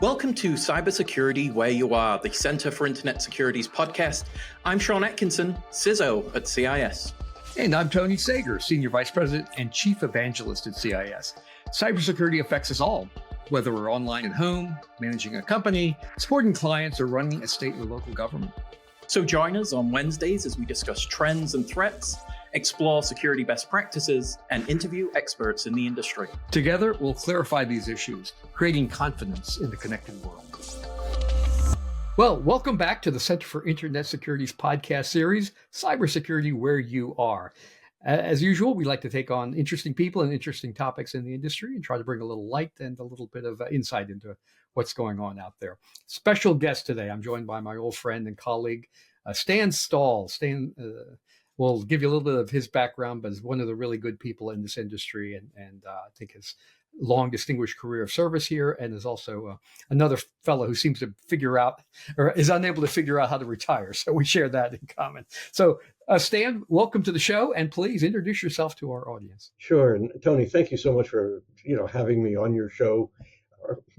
Welcome to Cybersecurity Where You Are, the Center for Internet Security's podcast. I'm Sean Atkinson, CISO at CIS. And I'm Tony Sager, Senior Vice President and Chief Evangelist at CIS. Cybersecurity affects us all, whether we're online at home, managing a company, supporting clients, or running a state or local government. So join us on Wednesdays as we discuss trends and threats, explore security best practices, and interview experts in the industry. Together, we'll clarify these issues, creating confidence in the connected world. Well, welcome back to the Center for Internet Security's podcast series, Cybersecurity Where You Are. As usual, we like to take on interesting people and interesting topics in the industry and try to bring a little light and a little bit of insight into what's going on out there. Special guest today, I'm joined by my old friend and colleague, Stan Stahl. Stan will give you a little bit of his background, but is one of the really good people in this industry and I think his long distinguished career of service here, and is also another fellow who seems to figure out or is unable to figure out how to retire. So we share that in common. So Stan, welcome to the show, and please introduce yourself to our audience. Sure. And Tony, thank you so much for, having me on your show,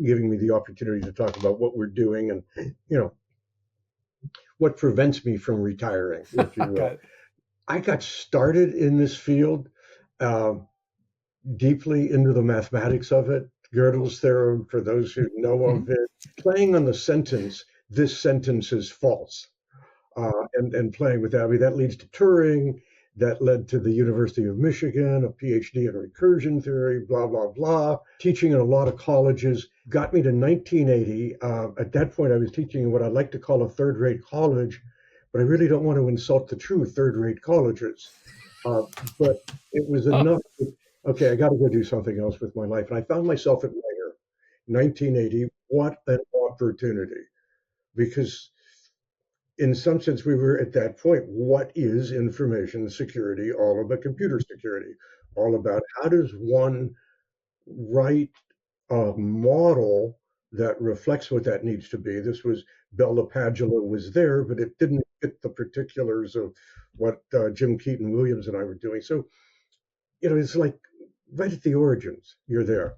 giving me the opportunity to talk about what we're doing and, what prevents me from retiring, if you will. I got started in this field deeply into the mathematics of it, Gödel's theorem, for those who know of it, playing on the sentence, this sentence is false, and playing with that. I mean, that leads to Turing, that led to the University of Michigan, a PhD in recursion theory, blah, blah, blah. Teaching in a lot of colleges got me to 1980. At that point, I was teaching in what I'd like to call a third-rate college, but I really don't want to insult the true third-rate colleges. But it was enough. Okay, I got to go do something else with my life. And I found myself at Wire, 1980. What an opportunity. Because in some sense, we were at that point, what is information security? All about computer security, all about how does one write a model that reflects what that needs to be. This was Bell LaPadula was there, but it didn't fit the particulars of what Jim Keaton Williams and I were doing. So, it's like right at the origins, you're there.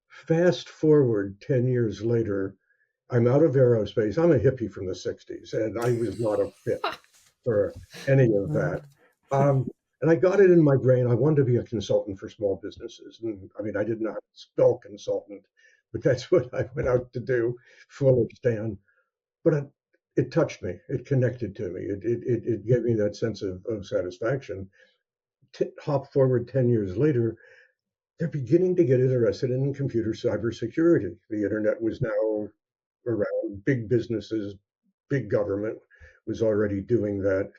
Fast forward 10 years later, I'm out of aerospace. I'm a hippie from the 60s, and I was not a fit for any of that. And I got it in my brain. I wanted to be a consultant for small businesses. And I mean, I did not spell consultant, but that's what I went out to do, full of Stan. But it touched me. It connected to me. It gave me that sense of satisfaction. Hop forward 10 years later, they're beginning to get interested in computer cybersecurity. The internet was now around. Big businesses, big government was already doing that.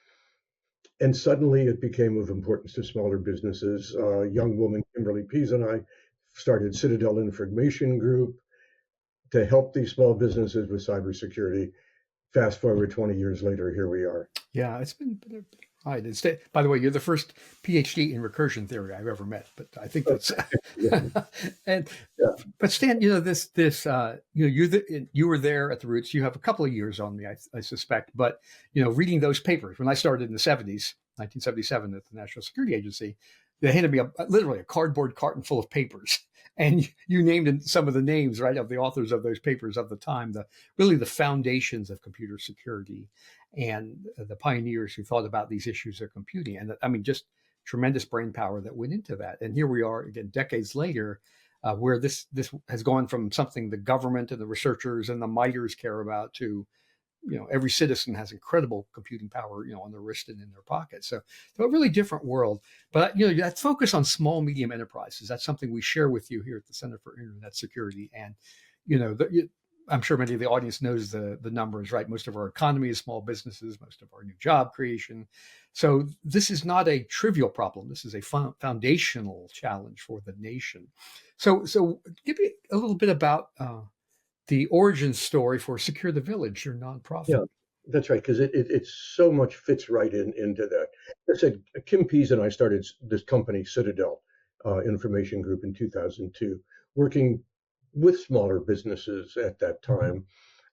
And suddenly it became of importance to smaller businesses. A young woman, Kimberly Pease, and I started Citadel Information Group to help these small businesses with cybersecurity. Fast forward 20 years later, here we are. Yeah, it's been right. By the way, you're the first PhD in recursion theory I've ever met, but I think that's But Stan, you were there at the roots. You have a couple of years on me, I suspect. But reading those papers when I started in the 70s, 1977 at the National Security Agency, they handed me literally a cardboard carton full of papers. And you named some of the names, right, of the authors of those papers of the time, really the foundations of computer security and the pioneers who thought about these issues of computing. And I mean, just tremendous brain power that went into that. And here we are again, decades later, where this has gone from something the government and the researchers and the miters care about to, every citizen has incredible computing power, on their wrist and in their pocket. So a really different world. But, that focus on small, medium enterprises, that's something we share with you here at the Center for Internet Security. And, I'm sure many of the audience knows the numbers, right? Most of our economy is small businesses, most of our new job creation. So this is not a trivial problem. This is a foundational challenge for the nation. So give me a little bit about the origin story for SecureTheVillage, your nonprofit. Yeah, that's right, because it so much fits right into that. I said, Kim Pease and I started this company, Citadel Information Group, in 2002, working with smaller businesses at that time.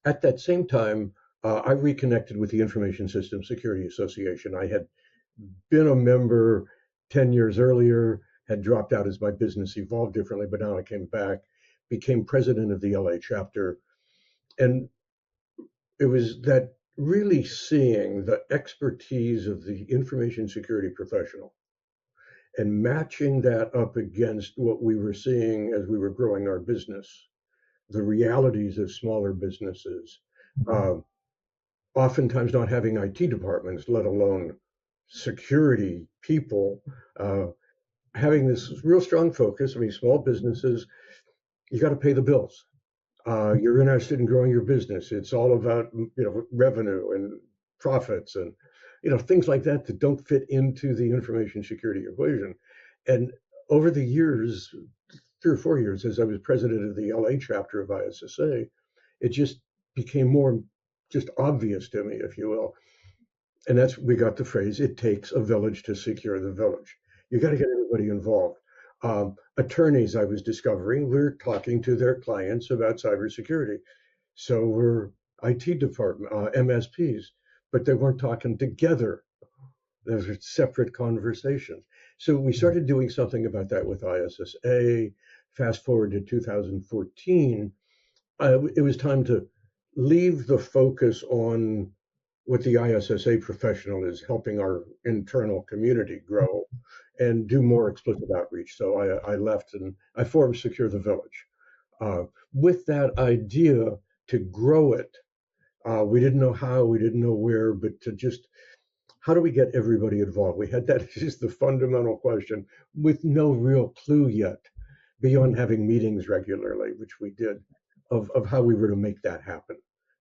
At that same time, I reconnected with the Information System Security Association. I had been a member 10 years earlier, had dropped out as my business evolved differently, but now I came back, became president of the LA chapter, And it was that really seeing the expertise of the information security professional and matching that up against what we were seeing as we were growing our business, the realities of smaller businesses, uh, oftentimes not having IT departments, let alone security people, uh, having this real strong focus. I mean, small businesses, you got to pay the bills. You're interested in growing your business. It's all about revenue and profits and things like that that don't fit into the information security equation. And over the years, 3 or 4 years, as I was president of the LA chapter of ISSA, it just became more just obvious to me, if you will. And that's we got the phrase, it takes a village to secure the village. You got to get everybody involved. Attorneys, I was discovering, were talking to their clients about cybersecurity. So were IT department, MSPs, but they weren't talking together. Those are separate conversations. So we started doing something about that with ISSA. Fast forward to 2014, it was time to leave the focus on what the ISSA professional is helping our internal community grow and do more explicit outreach. So I left and I formed SecureTheVillage. With that idea to grow it, we didn't know how, we didn't know where, but to just how do we get everybody involved? We had that is the fundamental question with no real clue yet beyond having meetings regularly, which we did, of how we were to make that happen.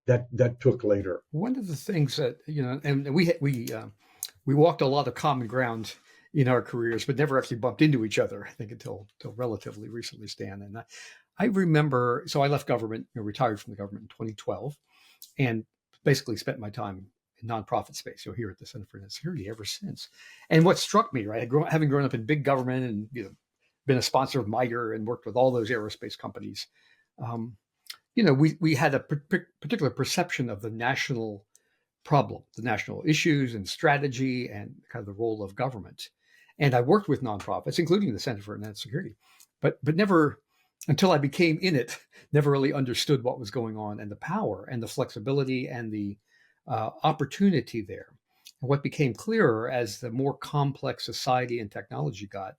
That took later. One of the things that, and we walked a lot of common ground in our careers, but never actually bumped into each other, I think, until relatively recently, Stan. And I remember, so I left government, retired from the government in 2012, and basically spent my time in nonprofit space, here at the Center for Net Security ever since. And what struck me, right, having grown up in big government and been a sponsor of MITRE and worked with all those aerospace companies, we had a particular perception of the national problem, the national issues and strategy and kind of the role of government. And I worked with nonprofits, including the Center for Net Security, but never, until I became in it, never really understood what was going on and the power and the flexibility and the opportunity there. And what became clearer as the more complex society and technology got,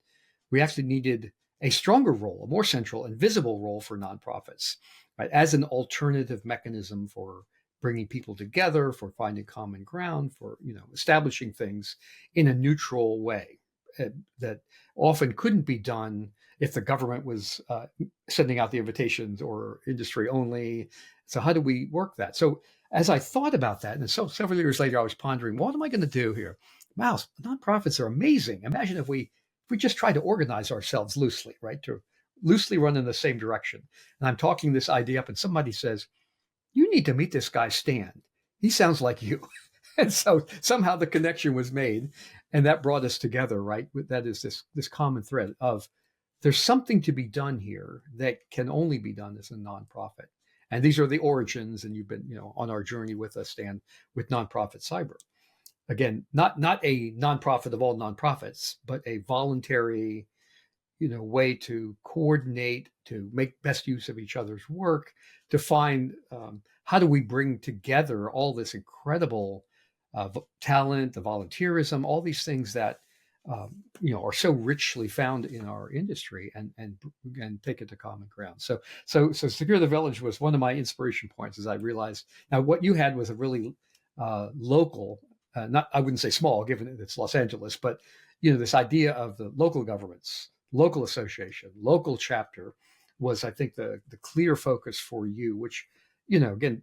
we actually needed a stronger role, a more central and visible role for nonprofits, right, as an alternative mechanism for bringing people together, for finding common ground, for establishing things in a neutral way that often couldn't be done if the government was sending out the invitations or industry only. So how do we work that? So as I thought about that, and so several years later, I was pondering, what am I going to do here? Wow, nonprofits are amazing. Imagine if we just try to organize ourselves loosely, right, to loosely run in the same direction. And I'm talking this idea up, and somebody says, you need to meet this guy, Stan. He sounds like you. And so somehow the connection was made, and that brought us together, right? That is this common thread of there's something to be done here that can only be done as a nonprofit. And these are the origins, and you've been, on our journey with us, Stan, with Nonprofit Cyber. Again, not a nonprofit of all nonprofits, but a voluntary, way to coordinate, to make best use of each other's work, to find how do we bring together all this incredible talent, the volunteerism, all these things that are so richly found in our industry, and take it to common ground. So SecureTheVillage was one of my inspiration points, as I realized. Now, what you had was a really local, not, I wouldn't say small, given that it's Los Angeles, but this idea of the local governments, local association, local chapter was, I think, the clear focus for you, which, again,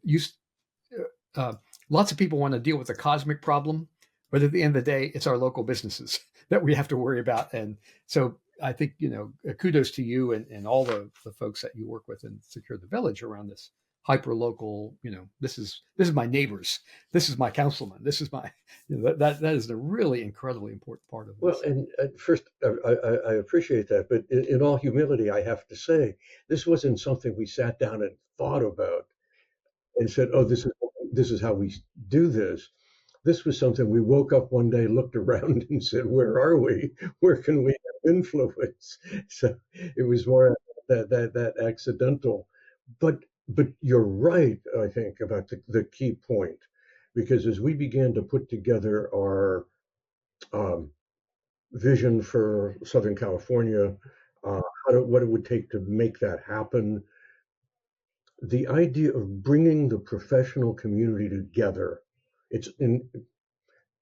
lots of people want to deal with the cosmic problem, but at the end of the day, it's our local businesses that we have to worry about. And so I think, kudos to you and all the folks that you work with in SecureTheVillage around this hyper local, this is my neighbors, this is my councilman, this is my, that is a really incredibly important part of this. Well, and first, I appreciate that, but in all humility, I have to say, this wasn't something we sat down and thought about and said, oh, this is how we do this. This was something we woke up one day, looked around and said, where are we? Where can we have influence? So it was more that accidental. But but you're right, I think, about the key point, because as we began to put together our um, vision for Southern California, what it would take to make that happen, the idea of bringing the professional community together, it's in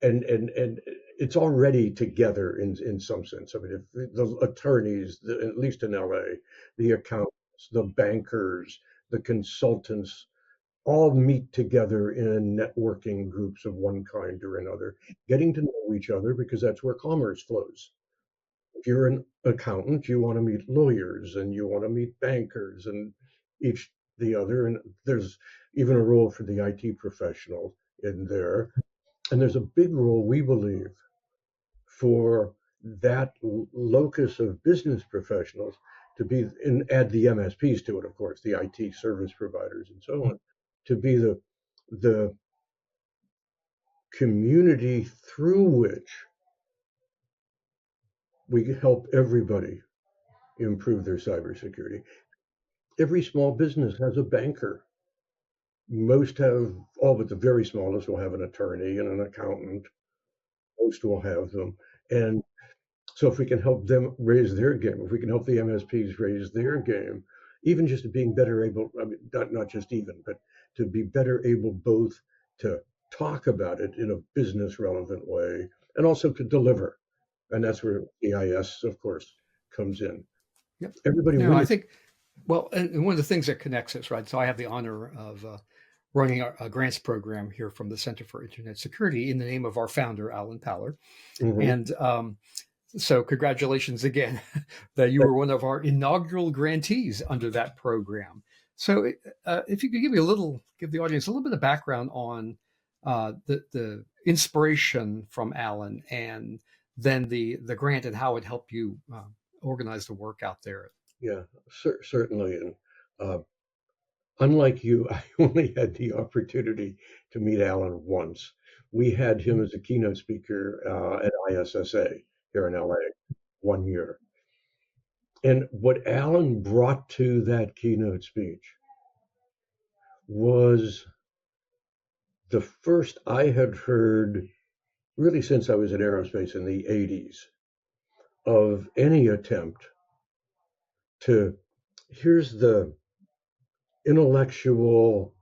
and it's already together in some sense. I mean, if the attorneys, at least in LA, the accountants, the bankers, the consultants, all meet together in networking groups of one kind or another, getting to know each other because that's where commerce flows. If you're an accountant, you want to meet lawyers and you want to meet bankers and each the other. And there's even a role for the IT professional in there. And there's a big role, we believe, for that locus of business professionals to be, and add the MSPs to it, of course, the IT service providers and so on, to be the community through which we help everybody improve their cybersecurity. Every small business has a banker. Most have, all but the very smallest will have an attorney and an accountant. Most will have them. And so if we can help them raise their game, if we can help the MSPs raise their game, even just being better able, I mean, not just even, but to be better able both to talk about it in a business relevant way and also to deliver. And that's where EIS, of course, comes in. Yep. Everybody No, I wins. think, well, and one of the things that connects us, right? So I have the honor of running a grants program here from the Center for Internet Security in the name of our founder, Alan Paller. Mhm. And so congratulations again that you were one of our inaugural grantees under that program. So if you could give the audience a little bit of background on the inspiration from Alan and then the grant and how it helped you organize the work out there. Yeah, certainly. And uh, unlike you, I only had the opportunity to meet Alan once. We had him as a keynote speaker at ISSA here in LA 1 year. And what Alan brought to that keynote speech was the first I had heard, really since I was in aerospace in the 80s, of any attempt to, here's the intellectual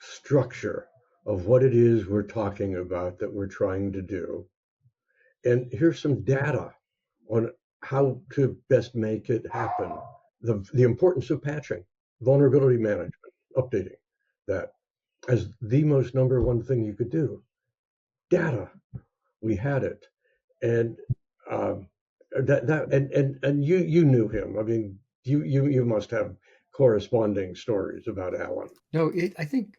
structure of what it is we're talking about that we're trying to do. And here's some data on how to best make it happen. The importance of patching, vulnerability management, updating that as the most number one thing you could do. Data, we had it. And and you knew him. I mean, you must have corresponding stories about Alan. No, I think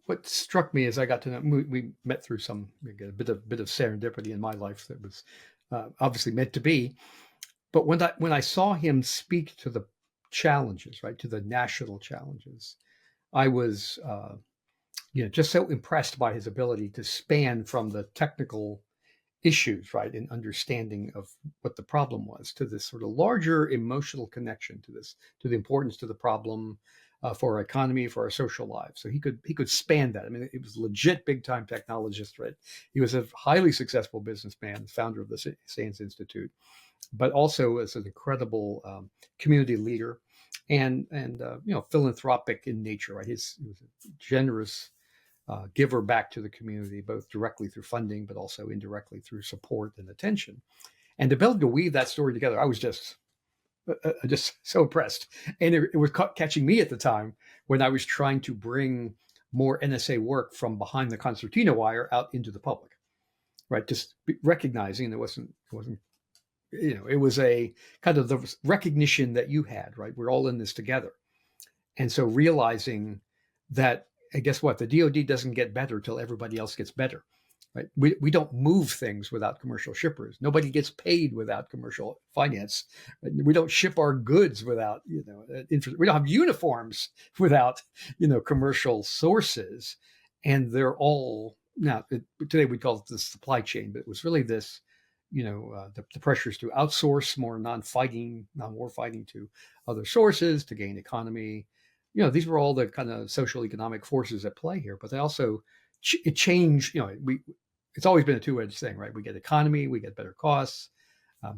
what struck me as I got to know, we met through a bit of serendipity in my life that was obviously meant to be. But when I saw him speak to the challenges, right, to the national challenges, I was just so impressed by his ability to span from the technical issues, right, in understanding of what the problem was to this sort of larger emotional connection to the importance to the problem for our economy, for our social lives. So he could span that. I mean, it was legit big time technologist, right? He was a highly successful businessman, founder of the SANS Institute, but also as an incredible community leader and philanthropic in nature, right? He was a generous giver back to the community, both directly through funding, but also indirectly through support and attention. And to be able to weave that story together, I was just so impressed. And it was catching me at the time when I was trying to bring more NSA work from behind the concertina wire out into the public, right? Just recognizing it wasn't, it was a kind of the recognition that you had, right? We're all in this together. And so realizing that, and guess what? The DoD doesn't get better till everybody else gets better, right? We don't move things without commercial shippers. Nobody gets paid without commercial finance. We don't ship our goods without, we don't have uniforms without, commercial sources. And they're all, now today we call it the supply chain, but it was really this, the pressures to outsource more non-war fighting to other sources to gain economy, these were all the kind of social economic forces at play here, but they also it changed. It's always been a two-edged thing, right? We get economy, we get better costs,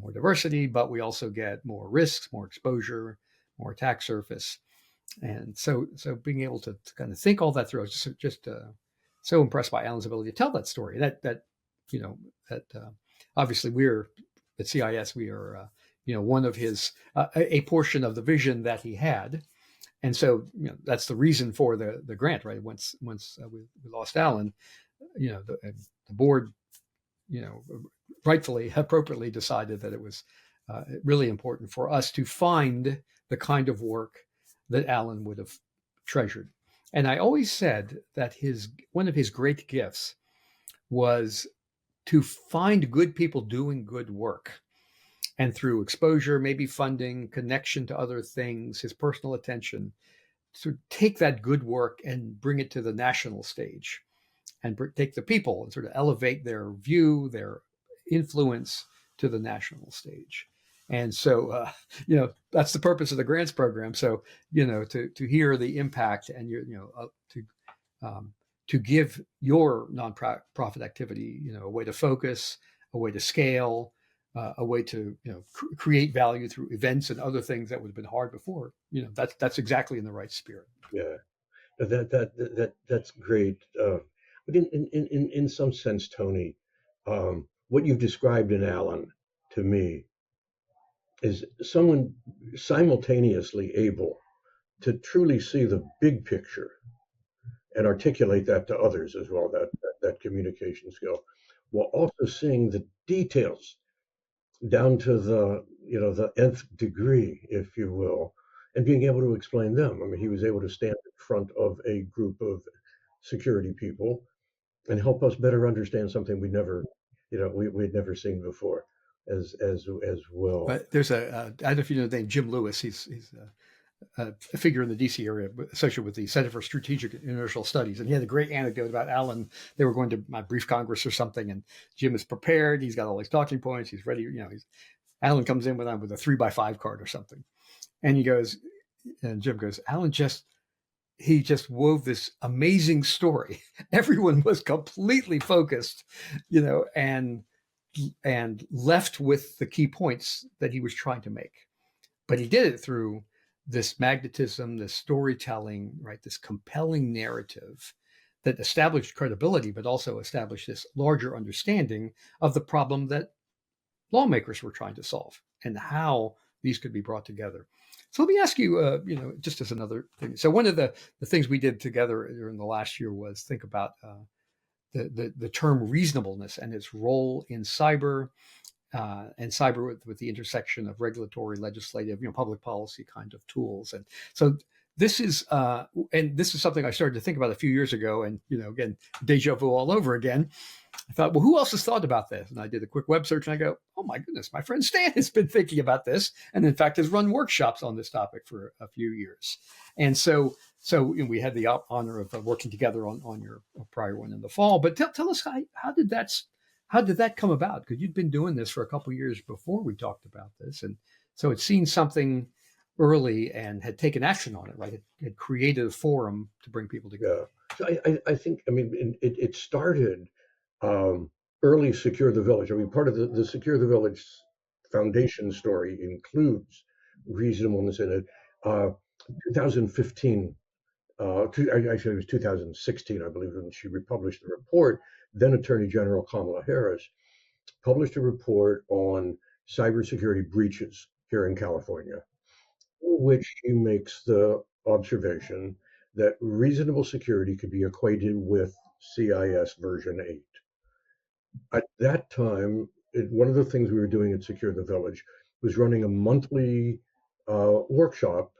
more diversity, but we also get more risks, more exposure, more attack surface. And so being able to kind of think all that through, I was just so impressed by Alan's ability to tell that story. That obviously we're at CIS, we are one of his a portion of the vision that he had, and so that's the reason for the grant, right? Once we lost Alan, the board, rightfully, appropriately decided that it was really important for us to find the kind of work that Alan would have treasured. And I always said that one of his great gifts was to find good people doing good work. And through exposure, maybe funding, connection to other things, his personal attention, to take that good work and bring it to the national stage and take the people and sort of elevate their view, their influence to the national stage. And so, that's the purpose of the grants program. So, to hear the impact and to give your nonprofit activity, a way to focus, a way to scale, a way to create value through events and other things that would have been hard before. That's exactly in the right spirit. Yeah, that's great. But in some sense, Tony, what you've described in Alan to me is someone simultaneously able to truly see the big picture and articulate that to others as well, that communication skill, while also seeing the details down to the nth degree, if you will, and being able to explain them. I mean, he was able to stand in front of a group of security people and help us better understand something we'd never seen before as well. But there's I don't know if you know the name Jim Lewis. He's a figure in the DC area associated with the Center for Strategic and International Studies. And he had a great anecdote about Alan. They were going to my brief Congress or something, and Jim is prepared. He's got all these talking points. He's ready. Alan comes in with a 3x5 card or something. And Jim goes, Alan he just wove this amazing story. Everyone was completely focused, and left with the key points that he was trying to make. But he did it through this magnetism, this storytelling, right? This compelling narrative that established credibility, but also established this larger understanding of the problem that lawmakers were trying to solve and how these could be brought together. So let me ask you, just as another thing. So one of the things we did together during the last year was think about the term reasonableness and its role in cyber, and cyber with the intersection of regulatory, legislative, public policy kind of tools. And so this is something I started to think about a few years ago. And, again, deja vu all over again. I thought, well, who else has thought about this? And I did a quick web search and I go, oh my goodness, my friend Stan has been thinking about this. And in fact, has run workshops on this topic for a few years. And so we had the honor of working together on your prior one in the fall. But tell us, how did that come about? Because you'd been doing this for a couple of years before we talked about this. And so it's seen something early and had taken action on it, right? It had created a forum to bring people together. Yeah. So I think, it started early Secure the Village. I mean, part of the Secure the Village foundation story includes reasonableness in it. 2015, actually it was 2016, I believe, when she republished the report. Then Attorney General Kamala Harris published a report on cybersecurity breaches here in California, in which she makes the observation that reasonable security could be equated with CIS version 8. At that time, one of the things we were doing at Secure the Village was running a monthly workshop,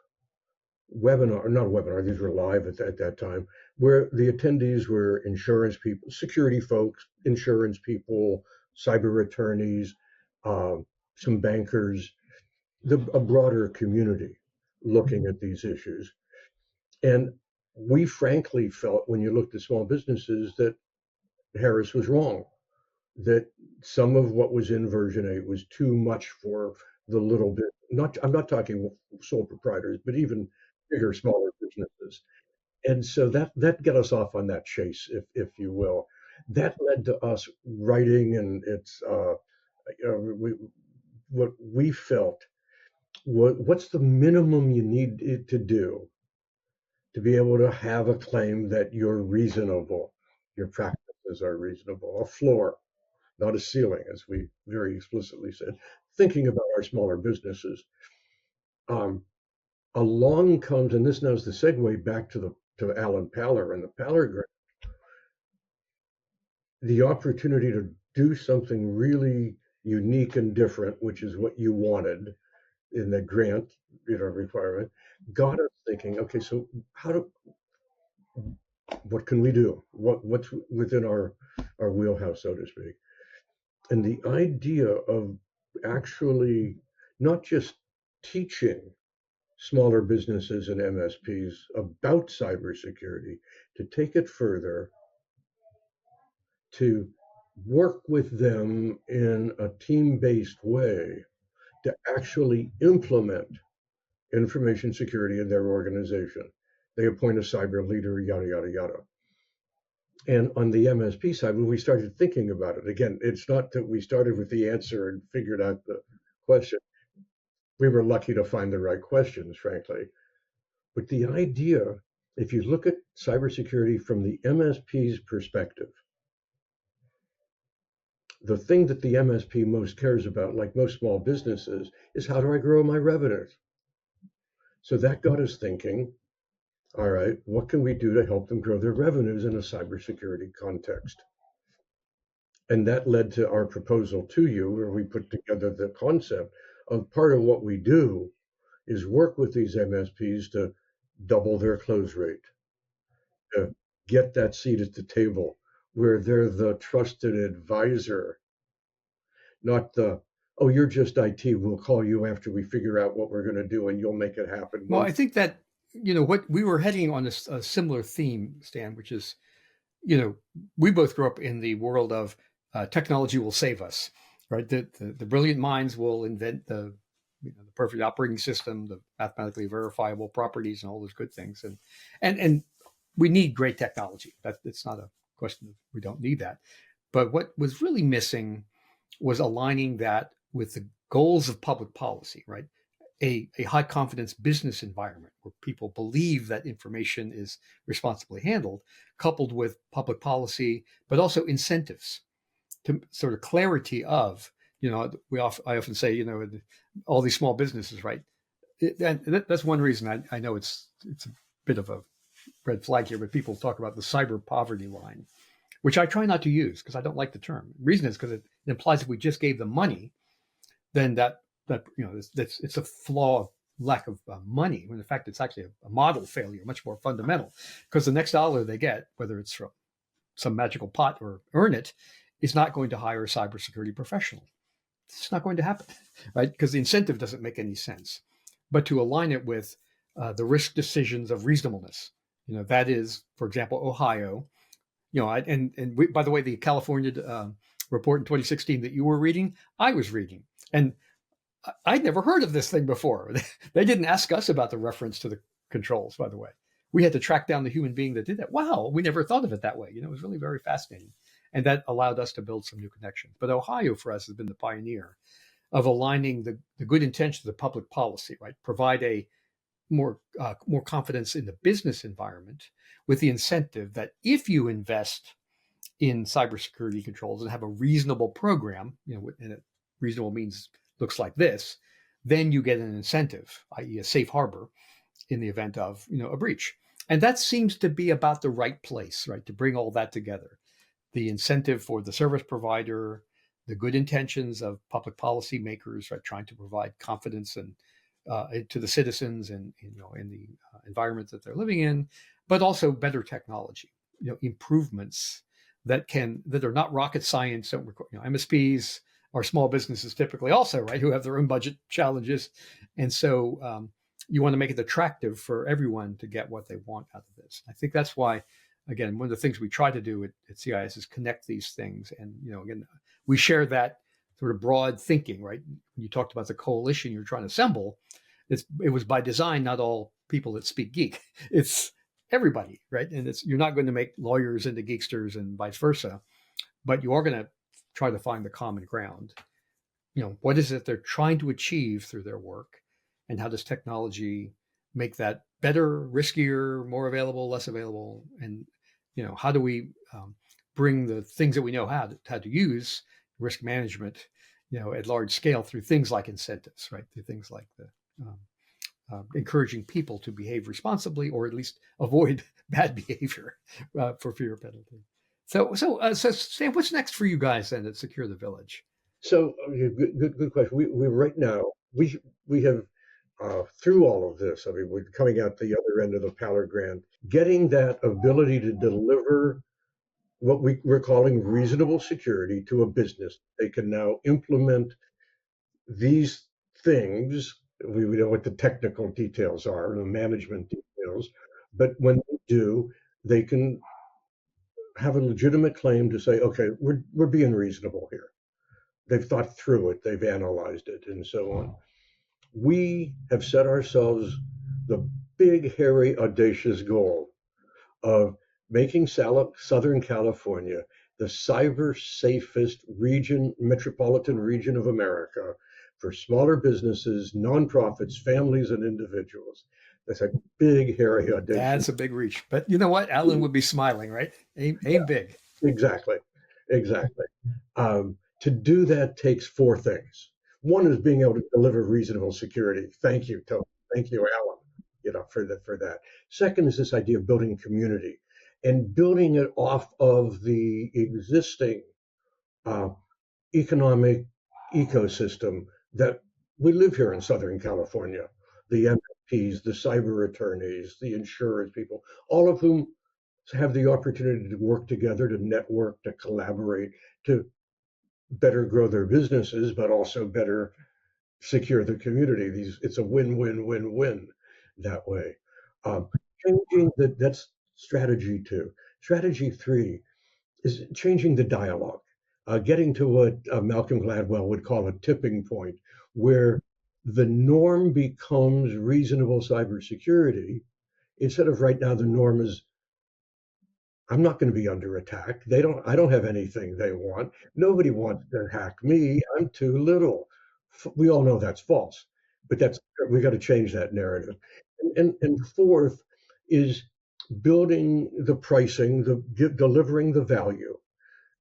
webinar, not a webinar, these were live at that time, where the attendees were insurance people, security folks, insurance people, cyber attorneys, some bankers, a broader community looking at these issues. And we frankly felt, when you looked at small businesses, that Harris was wrong, that some of what was in version 8 was too much for the little bit. I'm not talking sole proprietors, but even bigger, smaller businesses. And so that got us off on that chase, if you will. That led to us writing, and it's what we felt. What's the minimum you need it to do to be able to have a claim that you're reasonable, your practices are reasonable, a floor, not a ceiling, as we very explicitly said. Thinking about our smaller businesses, um, along comes, and this now is the segue back to Alan Paller and the Paller Grant, the opportunity to do something really unique and different, which is what you wanted in the grant, requirement, got us thinking. Okay, so what can we do? What's within our wheelhouse, so to speak? And the idea of actually not just teaching smaller businesses and MSPs about cybersecurity, to take it further, to work with them in a team-based way to actually implement information security in their organization. They appoint a cyber leader, yada, yada, yada. And on the MSP side, when we started thinking about it, again, it's not that we started with the answer and figured out the question. We were lucky to find the right questions, frankly. But the idea, if you look at cybersecurity from the MSP's perspective, the thing that the MSP most cares about, like most small businesses, is how do I grow my revenues? So that got us thinking, all right, what can we do to help them grow their revenues in a cybersecurity context? And that led to our proposal to you, where we put together the concept of part of what we do is work with these MSPs to double their close rate, to get that seat at the table where they're the trusted advisor, not the, oh, you're just IT, we'll call you after we figure out what we're going to do and you'll make it happen. Well, I think that, what we were heading on a similar theme, Stan, which is, we both grew up in the world of technology will save us, right? The brilliant minds will invent the perfect operating system, the mathematically verifiable properties, and all those good things. And we need great technology. It's not a question of we don't need that. But what was really missing was aligning that with the goals of public policy, right? A high confidence business environment where people believe that information is responsibly handled, coupled with public policy, but also incentives to sort of clarity of, I often say, all these small businesses, right? That's one reason I know it's a bit of a red flag here, but people talk about the cyber poverty line, which I try not to use because I don't like the term. The reason is because it implies if we just gave them money, then that it's a flaw of lack of money, when in fact it's actually a model failure, much more fundamental, because the next dollar they get, whether it's from some magical pot or earn it, is not going to hire a cybersecurity professional. It's not going to happen, right? Because the incentive doesn't make any sense. But to align it with the risk decisions of reasonableness, that is, for example, Ohio, by the way, the California report in 2016 that you were reading, I was reading, and I'd never heard of this thing before. They didn't ask us about the reference to the controls, by the way. We had to track down the human being that did that. Wow, we never thought of it that way. It was really very fascinating. And that allowed us to build some new connections. But Ohio, for us, has been the pioneer of aligning the good intentions of public policy, right? Provide a more confidence in the business environment with the incentive that if you invest in cybersecurity controls and have a reasonable program, and reasonable means looks like this, then you get an incentive, i.e. a safe harbor in the event of, a breach. And that seems to be about the right place, right? To bring all that together. The incentive for the service provider, the good intentions of public policy makers, right? Trying to provide confidence and to the citizens and, in the environment that they're living in, but also better technology, improvements that are not rocket science. Don't require, MSPs are small businesses typically also, right, who have their own budget challenges. And so you want to make it attractive for everyone to get what they want out of this. I think that's why, again, one of the things we try to do at CIS is connect these things. And, again, we share that sort of broad thinking, right? You talked about the coalition you're trying to assemble. It was by design, not all people that speak geek. It's everybody, right? And you're not going to make lawyers into geeksters and vice versa, but you are going to try to find the common ground. What is it they're trying to achieve through their work, and how does technology make that better, riskier, more available, less available? And, how do we bring the things that we know how to use, risk management, at large scale through things like incentives, right? Through things like the encouraging people to behave responsibly, or at least avoid bad behavior for fear of penalty. So Stan, what's next for you guys then at Secure the Village? So good question. We right now we have through all of this. I mean, we're coming out the other end of the Paller grant, getting that ability to deliver what we're calling reasonable security to a business. They can now implement these things. We know what the technical details are, the management details, but when they do, they can have a legitimate claim to say, okay, we're being reasonable here. They've thought through it, they've analyzed it, and so on. We have set ourselves the big, hairy, audacious goal of making Southern California the cyber safest metropolitan region of America for smaller businesses, nonprofits, families, and individuals. That's a big, hairy, audacious. That's a big reach. But you know what? Alan would be smiling, right? Aim big. Exactly. To do that takes four things. One is being able to deliver reasonable security. Thank you, Tony. Thank you, Alan, for that. Second is this idea of building community and building it off of the existing economic ecosystem that we live here in Southern California. The MSPs, the cyber attorneys, the insurance people, all of whom have the opportunity to work together, to network, to collaborate, to better grow their businesses, but also better secure the community. It's a win-win-win-win that way. That's strategy 2. Strategy 3 is changing the dialogue, getting to what Malcolm Gladwell would call a tipping point, where the norm becomes reasonable cybersecurity. Instead of right now, the norm is, I'm not going to be under attack. I don't have anything they want. Nobody wants to hack me. I'm too little. We all know that's false, but we got to change that narrative. And fourth is building the pricing, delivering the value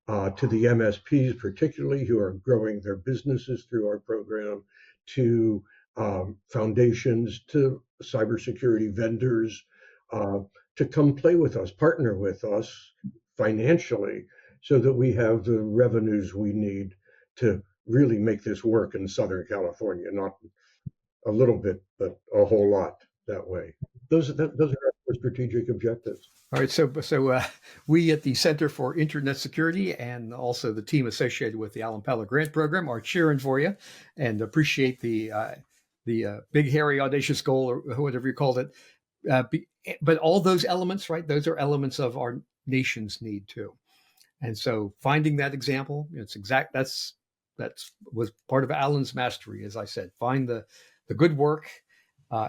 to the MSPs, particularly who are growing their businesses through our program, to foundations, to cybersecurity vendors, to come play with us, partner with us financially, so that we have the revenues we need to really make this work in Southern California, not a little bit, but a whole lot that way. Those are our strategic objectives. All right, so we at the Center for Internet Security and also the team associated with the Alan Paller Grant Program are cheering for you and appreciate the big, hairy, audacious goal, or whatever you called it. But all those elements, right? Those are elements of our nation's need too. And so finding that example, that was part of Alan's mastery, as I said. Find the good work,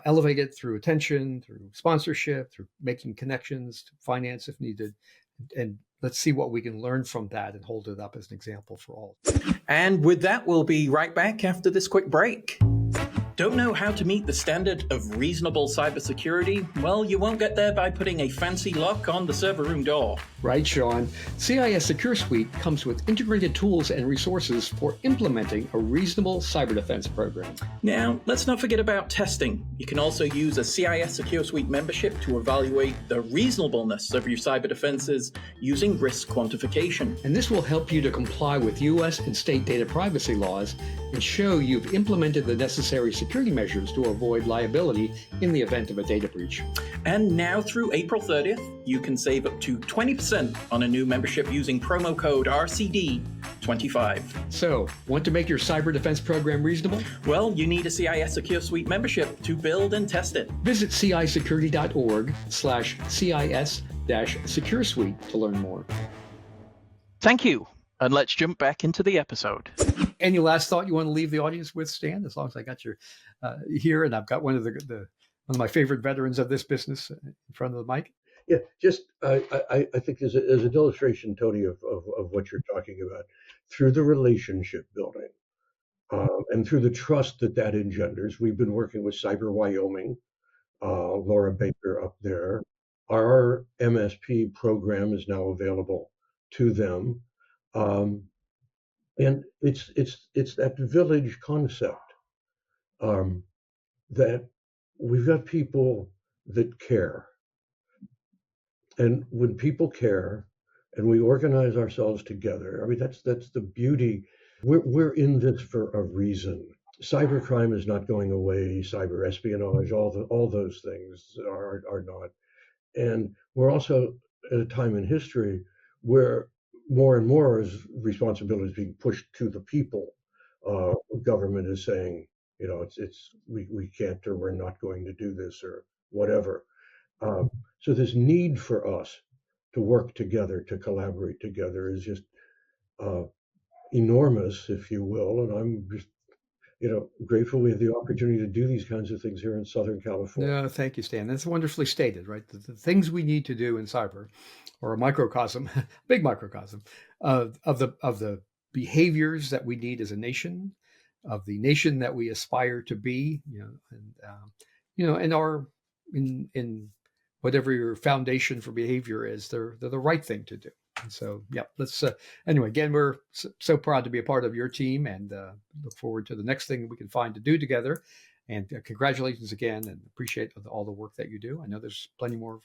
elevate it through attention, through sponsorship, through making connections, to finance if needed, and let's see what we can learn from that and hold it up as an example for all. And with that, we'll be right back after this quick break. Don't know how to meet the standard of reasonable cybersecurity? Well, you won't get there by putting a fancy lock on the server room door. Right, Sean. CIS Secure Suite comes with integrated tools and resources for implementing a reasonable cyber defense program. Now, let's not forget about testing. You can also use a CIS Secure Suite membership to evaluate the reasonableness of your cyber defenses using risk quantification. And this will help you to comply with U.S. and state data privacy laws and show you've implemented the necessary security measures to avoid liability in the event of a data breach. And now through April 30th, you can save up to 20% on a new membership using promo code RCD25. So, want to make your cyber defense program reasonable? Well, you need a CIS Secure Suite membership to build and test it. Visit CISecurity.org/CIS-Secure Suite to learn more. Thank you. And let's jump back into the episode. Any last thought you want to leave the audience with, Stan? As long as I got your here, and I've got one of the one of my favorite veterans of this business in front of the mic. Yeah, just I think there's an illustration, Tony, of what you're talking about through the relationship building and through the trust that engenders. We've been working with Cyber Wyoming, Laura Baker up there. Our MSP program is now available to them, and it's that village concept that we've got people that care. And when people care and we organize ourselves together, I mean, that's the beauty. We're in this for a reason. Cybercrime is not going away. Cyber espionage, all those things are not. And we're also at a time in history where more and more responsibility is being pushed to the people. Government is saying, we can't, or we're not going to do this, or whatever. So this need for us to work together, to collaborate together, is just enormous, if you will. And I'm just, grateful we have the opportunity to do these kinds of things here in Southern California. No, thank you, Stan. That's wonderfully stated, right? The things we need to do in cyber, or a microcosm, big microcosm of the behaviors that we need as a nation, of the nation that we aspire to be, in whatever your foundation for behavior is, they're the right thing to do. And so, yeah, let's, anyway, again, we're so proud to be a part of your team, and look forward to the next thing we can find to do together. And congratulations again, and appreciate all the work that you do. I know there's plenty more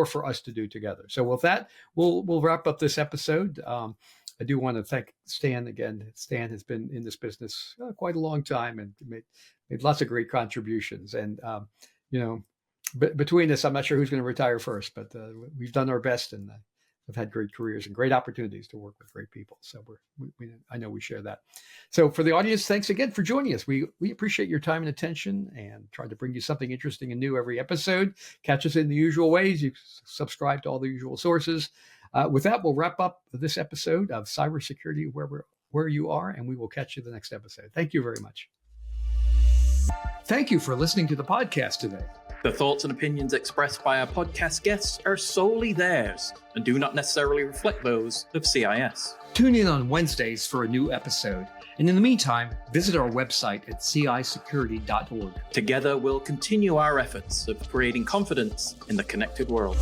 for us to do together. So with that, we'll wrap up this episode. I do want to thank Stan again. Stan has been in this business quite a long time and made lots of great contributions. And, between us, I'm not sure who's going to retire first, but we've done our best, and have had great careers and great opportunities to work with great people. So I know we share that. So for the audience, thanks again for joining us. We appreciate your time and attention, and try to bring you something interesting and new every episode. Catch us in the usual ways. You subscribe to all the usual sources. With that, we'll wrap up this episode of Cybersecurity where you are, and we will catch you the next episode. Thank you very much. Thank you for listening to the podcast today. The thoughts and opinions expressed by our podcast guests are solely theirs and do not necessarily reflect those of CIS. Tune in on Wednesdays for a new episode. And in the meantime, visit our website at cisecurity.org. Together, we'll continue our efforts of creating confidence in the connected world.